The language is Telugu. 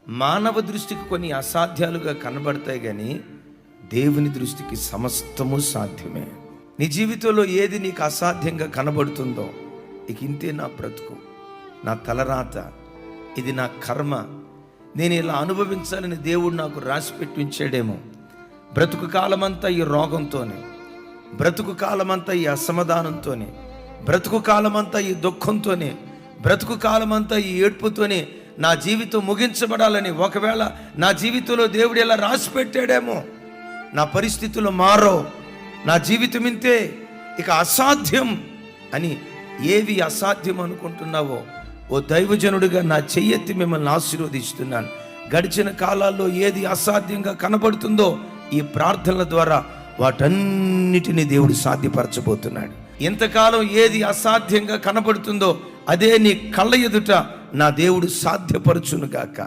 మానవ దృష్టికి కొన్ని అసాధ్యాలుగా కనబడతాయి, కానీ దేవుని దృష్టికి సమస్తము సాధ్యమే. నీ జీవితంలో ఏది నీకు అసాధ్యంగా కనబడుతుందో, ఇక ఇంతే నా బ్రతుకు, నా తలరాత, ఇది నా కర్మ, నేను ఇలా అనుభవించాలని దేవుడు నాకు రాసిపెట్టి ఉంచాడేమో, బ్రతుకు కాలమంతా ఈ రోగంతోనే, బ్రతుకు కాలమంతా ఈ అసమాధానంతోనే, బ్రతుకు కాలమంతా ఈ దుఃఖంతోనే, బ్రతుకు కాలమంతా ఈ ఏడ్పుతోనే నా జీవితం ముగించబడాలని, ఒకవేళ నా జీవితంలో దేవుడు ఇలా రాసి పెట్టాడేమో, నా పరిస్థితులు మారో, నా జీవితం ఇంతే, ఇక అసాధ్యం అని ఏవి అసాధ్యం అనుకుంటున్నావో, ఓ దైవజనుడిగా నా చెయ్యెత్తి మిమ్మల్ని ఆశీర్వదిస్తున్నాను. గడిచిన కాలాల్లో ఏది అసాధ్యంగా కనబడుతుందో ఈ ప్రార్థనల ద్వారా వాటన్నిటిని దేవుడు సాధ్యపరచబోతున్నాడు. ఇంతకాలం ఏది అసాధ్యంగా కనబడుతుందో అదే నీ కళ్ళ ఎదుట నా దేవుడు సాధ్యపరచును గాక.